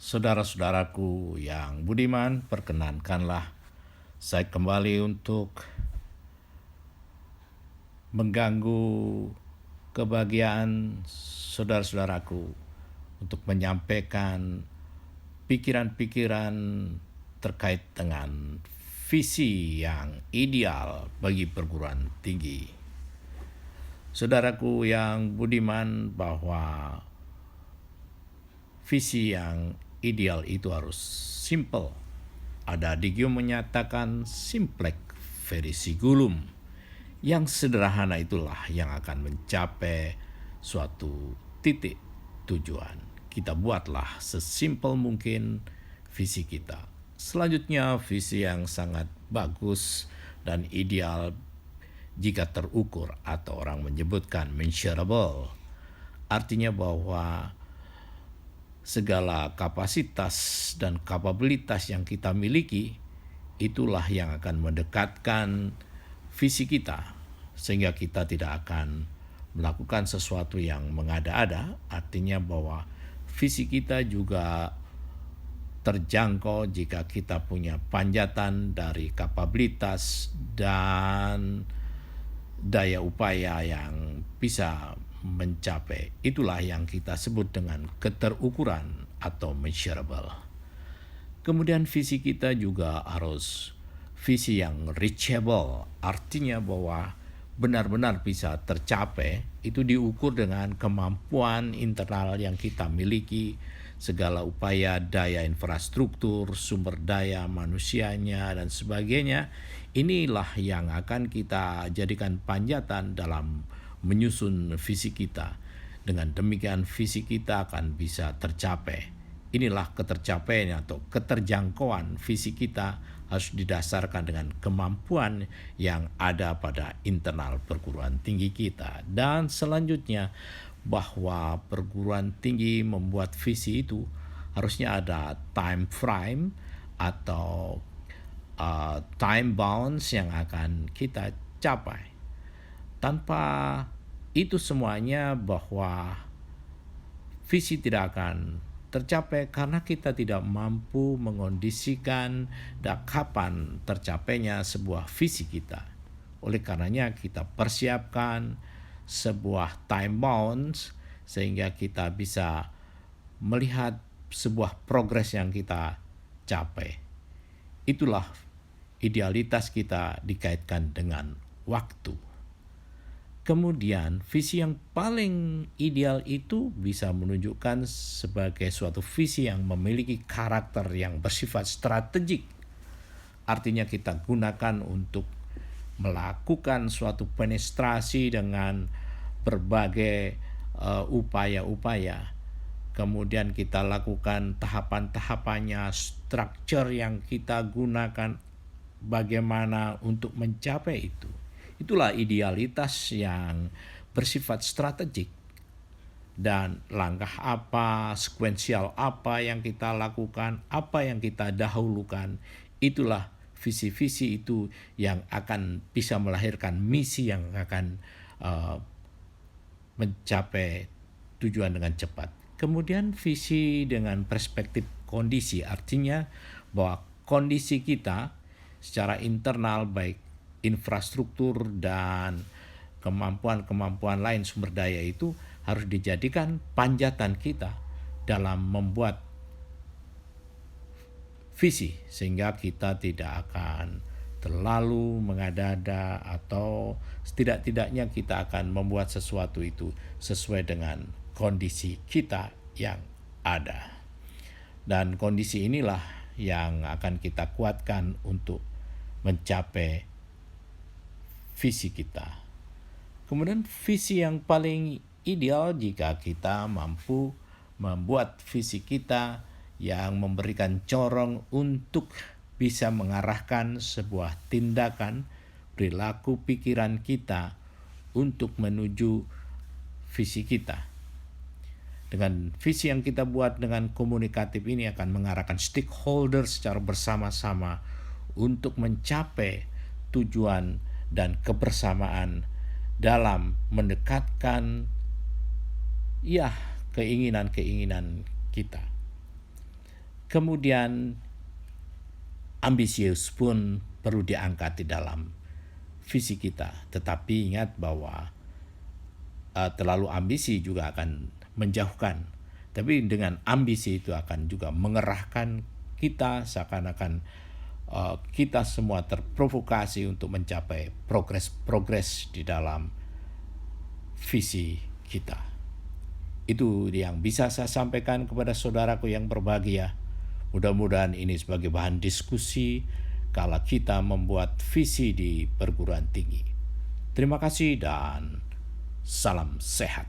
Saudara-saudaraku yang budiman, perkenankanlah saya kembali untuk mengganggu kebahagiaan saudara-saudaraku untuk menyampaikan pikiran-pikiran terkait dengan visi yang ideal bagi perguruan tinggi. Saudaraku yang budiman, bahwa visi yang ideal itu harus simple. Ada Digium menyatakan simplek verisigulum. Yang sederhana itulah yang akan mencapai suatu titik tujuan. Kita buatlah sesimpel mungkin visi kita. Selanjutnya, visi yang sangat bagus dan ideal jika terukur atau orang menyebutkan measurable. Artinya bahwa segala kapasitas dan kapabilitas yang kita miliki itulah yang akan mendekatkan visi kita, sehingga kita tidak akan melakukan sesuatu yang mengada-ada. Artinya bahwa visi kita juga terjangkau jika kita punya panjatan dari kapabilitas dan daya upaya yang bisa mencapai. Itulah yang kita sebut dengan keterukuran atau measurable. Kemudian visi kita juga harus visi yang reachable, artinya bahwa benar-benar bisa tercapai. Itu diukur dengan kemampuan internal yang kita miliki, segala upaya, daya infrastruktur, sumber daya manusianya, dan sebagainya. Inilah yang akan kita jadikan panjatan dalam menyusun visi kita. Dengan demikian visi kita akan bisa tercapai. Inilah ketercapaian atau keterjangkauan visi kita harus didasarkan dengan kemampuan yang ada pada internal perguruan tinggi kita. Dan selanjutnya, bahwa perguruan tinggi membuat visi itu harusnya ada time frame atau time bounds yang akan kita capai. Tanpa itu semuanya, bahwa visi tidak akan tercapai karena kita tidak mampu mengondisikan kapan tercapainya sebuah visi kita. Oleh karenanya kita persiapkan sebuah time bounds sehingga kita bisa melihat sebuah progres yang kita capai. Itulah idealitas kita dikaitkan dengan waktu. Kemudian visi yang paling ideal itu bisa menunjukkan sebagai suatu visi yang memiliki karakter yang bersifat strategik. Artinya kita gunakan untuk melakukan suatu penetrasi dengan berbagai upaya-upaya. Kemudian kita lakukan tahapan-tahapannya, struktur yang kita gunakan bagaimana untuk mencapai itu. Itulah idealitas yang bersifat strategik. Dan langkah apa, sekuensial apa yang kita lakukan, apa yang kita dahulukan, itulah visi-visi itu yang akan bisa melahirkan misi yang akan mencapai tujuan dengan cepat. Kemudian visi dengan perspektif kondisi, artinya bahwa kondisi kita secara internal, baik infrastruktur dan kemampuan-kemampuan lain sumber daya, itu harus dijadikan panjatan kita dalam membuat visi, sehingga kita tidak akan terlalu mengada-ada, atau setidak-tidaknya kita akan membuat sesuatu itu sesuai dengan kondisi kita yang ada. Dan kondisi inilah yang akan kita kuatkan untuk mencapai visi kita. Kemudian visi yang paling ideal jika kita mampu membuat visi kita yang memberikan corong untuk bisa mengarahkan sebuah tindakan, perilaku, pikiran kita untuk menuju visi kita. Dengan visi yang kita buat dengan komunikatif ini akan mengarahkan stakeholder secara bersama-sama untuk mencapai tujuan dan kebersamaan dalam mendekatkan keinginan-keinginan kita. Kemudian ambisius pun perlu diangkat di dalam visi kita. Tetapi ingat bahwa terlalu ambisi juga akan menjauhkan. Tapi dengan ambisi itu akan juga mengerahkan kita, seakan-akan kita semua terprovokasi untuk mencapai progres di dalam visi kita. Itu yang bisa saya sampaikan kepada saudaraku yang berbahagia. Mudah-mudahan ini sebagai bahan diskusi kala kita membuat visi di perguruan tinggi. Terima kasih dan salam sehat.